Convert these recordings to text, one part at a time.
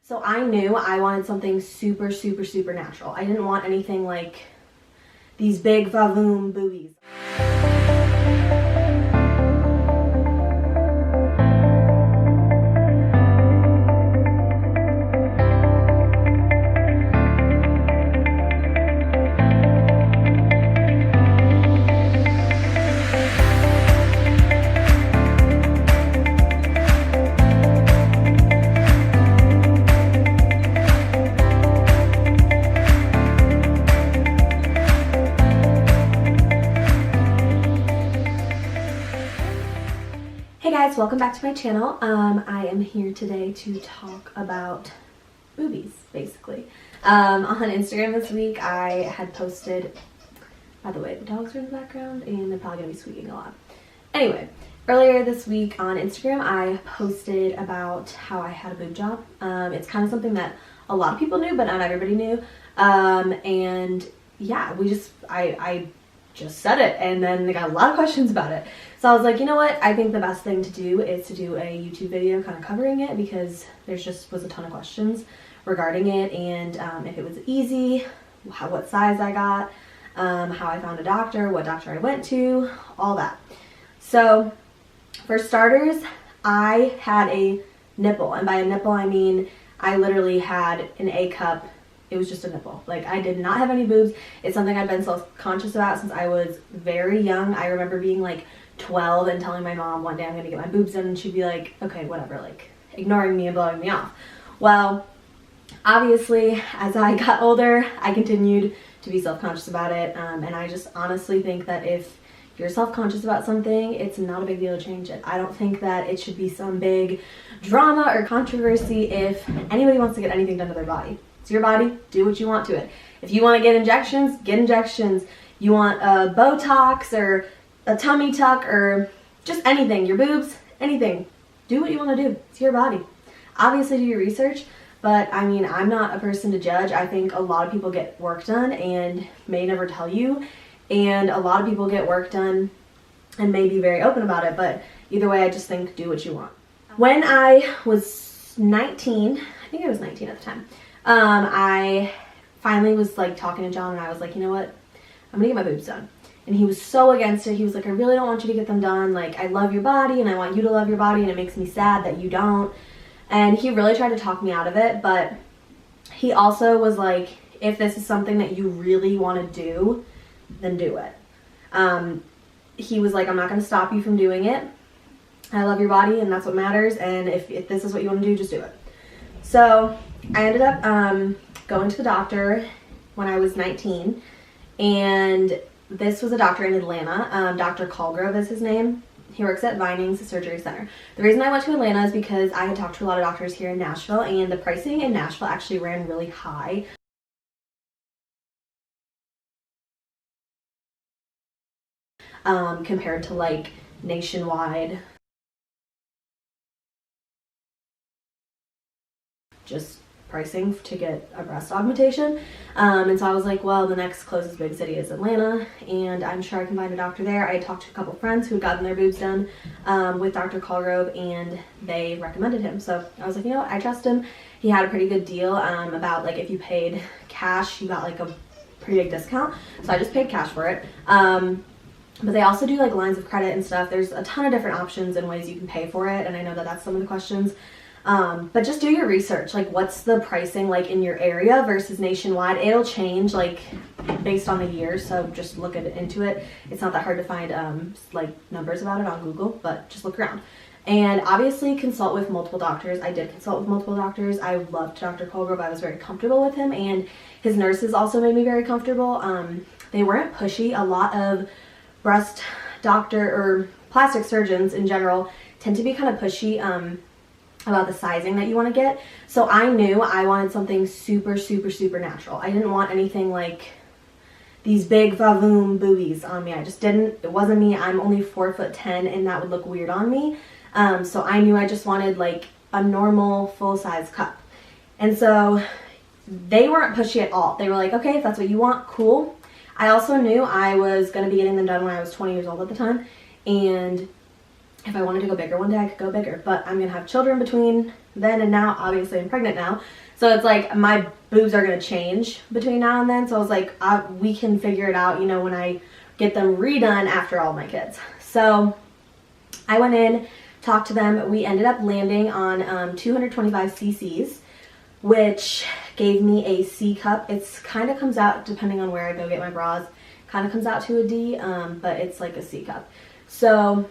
So I knew I wanted something super, super, super natural. I didn't want anything like these big vavoom boobies. Hey guys, welcome back to my channel. I am here today to talk about boobies, basically. On Instagram this week, I had posted, by the way, the dogs are in the background and they're probably gonna be squeaking a lot. Anyway, earlier this week on Instagram, I posted about how I had a boob job. It's kind of something that a lot of people knew, but not everybody knew. And yeah, I just said it, and then they got a lot of questions about it. So I was like, you know what, I think the best thing to do is to do a YouTube video kind of covering it, because there just was a ton of questions regarding it, and if it was easy, what size I got, how I found a doctor, what doctor I went to, all that. So for starters, I had a nipple, and by a nipple I mean I literally had an A cup. It was just a nipple. Like, I did not have any boobs. It's something I've been self-conscious about since I was very young. I remember being like 12 and telling my mom one day I'm gonna get my boobs done, and she'd be like, okay, whatever, like ignoring me and blowing me off. Well, obviously, as I got older, I continued to be self-conscious about it, and I just honestly think that if you're self-conscious about something, it's not a big deal to change it. I don't think that it should be some big drama or controversy if anybody wants to get anything done to their body. It's your body, do what you want to it. If you want to get injections, get injections. You want a Botox or a tummy tuck or just anything, your boobs, anything. Do what you want to do. It's your body. Obviously do your research, but I mean, I'm not a person to judge. I think a lot of people get work done and may never tell you, and a lot of people get work done and may be very open about it, but either way, I just think do what you want. When I was 19, I think I was 19 at the time, I finally was like talking to John, and I was like, you know what, I'm gonna get my boobs done. And he was so against it. He was like, I really don't want you to get them done. Like, I love your body and I want you to love your body, and it makes me sad that you don't. And he really tried to talk me out of it, but he also was like, if this is something that you really want to do, then do it. He was like, I'm not gonna stop you from doing it. I love your body and that's what matters, and if this is what you want to do, just do it. So I ended up going to the doctor when I was 19, and this was a doctor in Atlanta. Dr. Colgrove is his name. He works at Vinings Surgery Center. The reason I went to Atlanta is because I had talked to a lot of doctors here in Nashville, and the pricing in Nashville actually ran really high. Compared to like nationwide, just pricing to get a breast augmentation. And so I was like, well, the next closest big city is Atlanta, and I'm sure I can find a doctor there. I had talked to a couple friends who had gotten their boobs done with Dr. Colgrove, and they recommended him. So I was like, you know what, I trust him. He had a pretty good deal about like if you paid cash, you got like a pretty big discount. So I just paid cash for it. But they also do like lines of credit and stuff. There's a ton of different options and ways you can pay for it, and I know that that's some of the questions. But just do your research. Like, what's the pricing like in your area versus nationwide? It'll change like based on the year, so just look into it. It's not that hard to find like numbers about it on Google, but just look around. And obviously consult with multiple doctors. I did consult with multiple doctors. I loved Dr. Colgrove. I was very comfortable with him, and his nurses also made me very comfortable. They weren't pushy. A lot of breast doctor or plastic surgeons in general tend to be kind of pushy about the sizing that you want to get. So I knew I wanted something super, super, super natural. I didn't want anything like these big vavoom boobies on me. I just didn't. It wasn't me. I'm only 4'10", and that would look weird on me. So I knew I just wanted like a normal full-size cup. And so they weren't pushy at all. They were like, okay, if that's what you want, cool. I also knew I was going to be getting them done when I was 20 years old at the time, and if I wanted to go bigger one day, I could go bigger. But I'm going to have children between then and now. Obviously I'm pregnant now, so it's like my boobs are going to change between now and then. So I was like, we can figure it out, you know, when I get them redone after all my kids. So I went in, talked to them. We ended up landing on 225 cc's, which gave me a C cup. It's kind of comes out, depending on where I go get my bras, kind of comes out to a D, but it's like a C cup. So,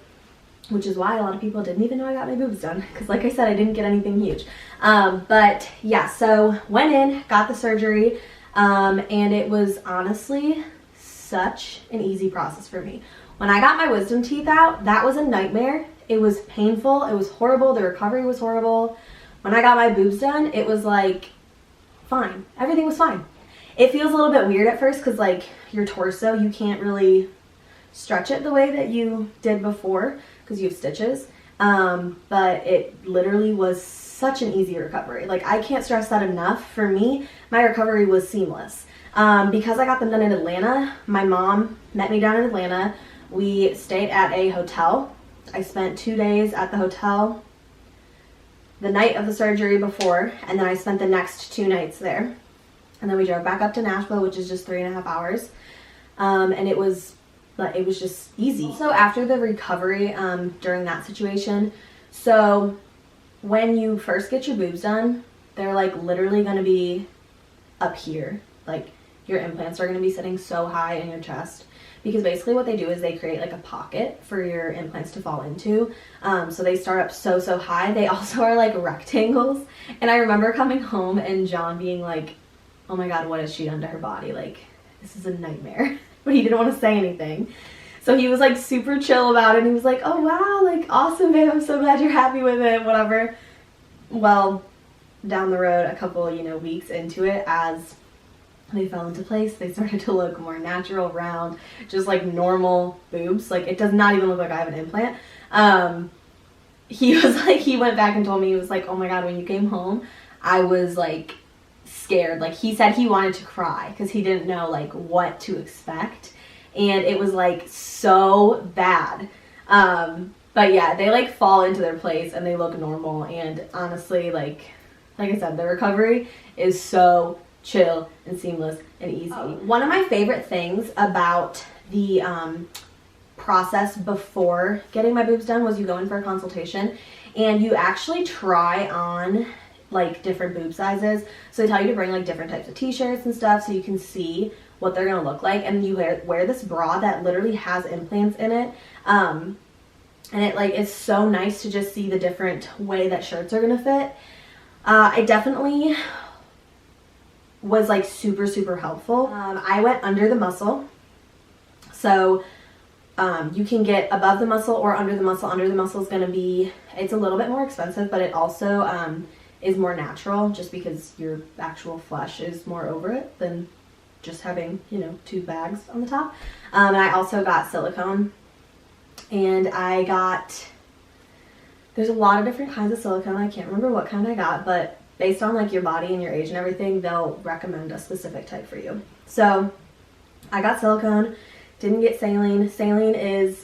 which is why a lot of people didn't even know I got my boobs done, because like I said, I didn't get anything huge. But yeah, so went in, got the surgery, and it was honestly such an easy process for me. When I got my wisdom teeth out, that was a nightmare. It was painful, it was horrible, the recovery was horrible. When I got my boobs done, it was like fine. Everything was fine. It feels a little bit weird at first because like your torso, you can't really stretch it the way that you did before because you have stitches. But it literally was such an easy recovery. Like, I can't stress that enough. For me, my recovery was seamless. Because I got them done in Atlanta, my mom met me down in Atlanta. We stayed at a hotel. I spent 2 days at the hotel the night of the surgery before, and then I spent the next 2 nights there. And then we drove back up to Nashville, which is just 3.5 hours. And it was just easy. So after the recovery, during that situation, so when you first get your boobs done, they're like literally going to be up here. Like, your implants are going to be sitting so high in your chest, because basically what they do is they create like a pocket for your implants to fall into. So they start up so high. They also are like rectangles. And I remember coming home and John being like, oh my God, what has she done to her body? Like, this is a nightmare. But he didn't want to say anything. So he was like super chill about it. And he was like, oh wow, like awesome, babe. I'm so glad you're happy with it, whatever. Well, down the road, a couple, weeks into it, as they fell into place, they started to look more natural, round, just like normal boobs. Like, it does not even look like I have an implant. He was like, he went back and told me, he was like, oh my God, when you came home, I was like scared. Like, he said he wanted to cry because he didn't know like what to expect, and it was like so bad. But yeah, they like fall into their place and they look normal. And honestly, like I said, the recovery is so chill and seamless and easy. One of my favorite things about the process before getting my boobs done was you go in for a consultation and you actually try on like different boob sizes. So they tell you to bring like different types of t-shirts and stuff so you can see what they're gonna look like. And you wear this bra that literally has implants in it. And it like is so nice to just see the different way that shirts are gonna fit. I definitely was like super helpful. I went under the muscle. So you can get above the muscle or under the muscle. Under the muscle is gonna be, it's a little bit more expensive, but it also is more natural just because your actual flesh is more over it than just having, 2 bags on the top. And I also got silicone, and there's a lot of different kinds of silicone. I can't remember what kind I got, but based on like your body and your age and everything, they'll recommend a specific type for you. So I got silicone, didn't get saline. Saline is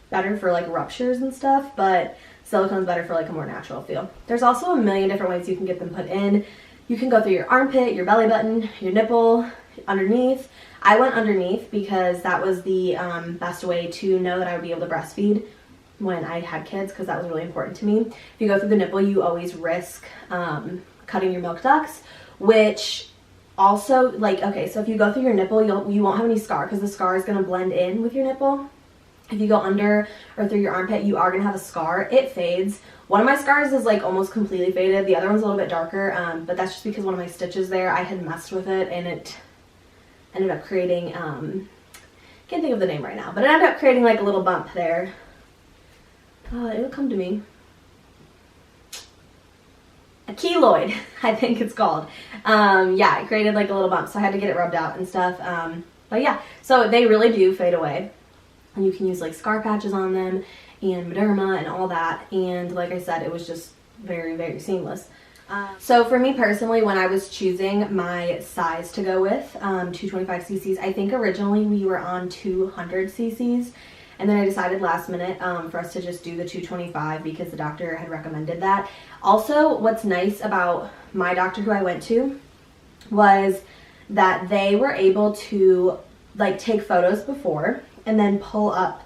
better for like ruptures and stuff, but silicone's better for like a more natural feel. There's also a million different ways you can get them put in. You can go through your armpit, your belly button, your nipple, underneath. I went underneath because that was the best way to know that I would be able to breastfeed when I had kids, because that was really important to me. If you go through the nipple, you always risk cutting your milk ducts, which also, like, okay, so if you go through your nipple, you won't have any scar because the scar is going to blend in with your nipple. If you go under or through your armpit, you are going to have a scar. It fades. One of my scars is like almost completely faded. The other one's a little bit darker, but that's just because one of my stitches there, I had messed with it and it ended up creating, can't think of the name right now, but it ended up creating like a little bump there. It'll come to me. A keloid, I think it's called. Yeah, it created like a little bump, so I had to get it rubbed out and stuff. But yeah, so they really do fade away. And you can use like scar patches on them and Mederma and all that. And like I said, it was just very seamless. So for me personally, when I was choosing my size to go with, 225 cc's, I think originally we were on 200 cc's. And then I decided last minute for us to just do the 225 because the doctor had recommended that. Also, what's nice about my doctor who I went to was that they were able to like take photos before and then pull up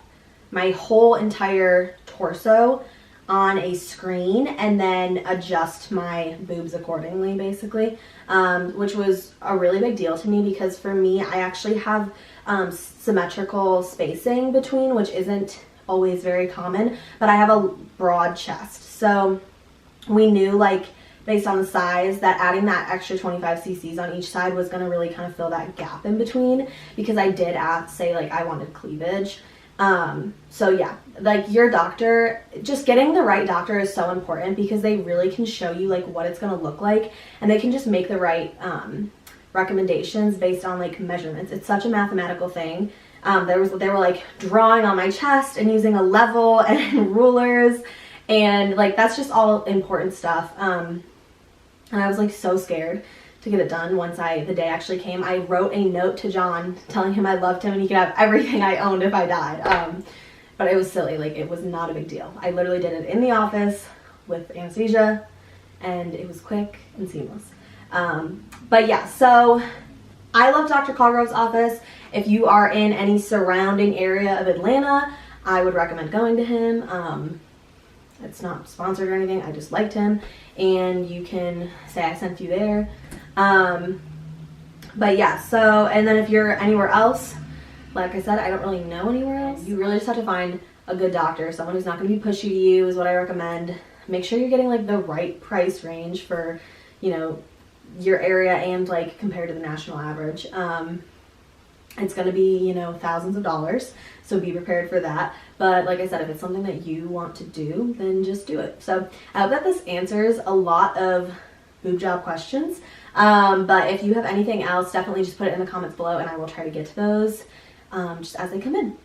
my whole entire torso on a screen and then adjust my boobs accordingly, basically, which was a really big deal to me because for me, I actually have symmetrical spacing between, which isn't always very common, but I have a broad chest. So we knew, like, based on the size, that adding that extra 25 cc's on each side was going to really kind of fill that gap in between, because I did say like I wanted cleavage. So yeah, like your doctor, just getting the right doctor is so important because they really can show you like what it's going to look like, and they can just make the right recommendations based on like measurements. It's such a mathematical thing. They were like drawing on my chest and using a level and rulers, and like that's just all important stuff. And I was like so scared to get it done. Once the day actually came, I wrote a note to John telling him I loved him and he could have everything I owned if I died. But it was silly, like it was not a big deal. I literally did it in the office with anesthesia and it was quick and seamless. But yeah, so I love Dr. Colgrove's office. If you are in any surrounding area of Atlanta, I would recommend going to him. It's not sponsored or anything, I just liked him, and you can say I sent you there. But yeah, so, and then if you're anywhere else, like I said, I don't really know anywhere else. You really just have to find a good doctor, someone who's not going to be pushy to you is what I recommend. Make sure you're getting like the right price range for, you know, your area and like compared to the national average. It's going to be, you know, thousands of dollars, so be prepared for that. But like I said, if it's something that you want to do, then just do it. So I hope that this answers a lot of boob job questions. But if you have anything else, definitely just put it in the comments below and I will try to get to those just as they come in.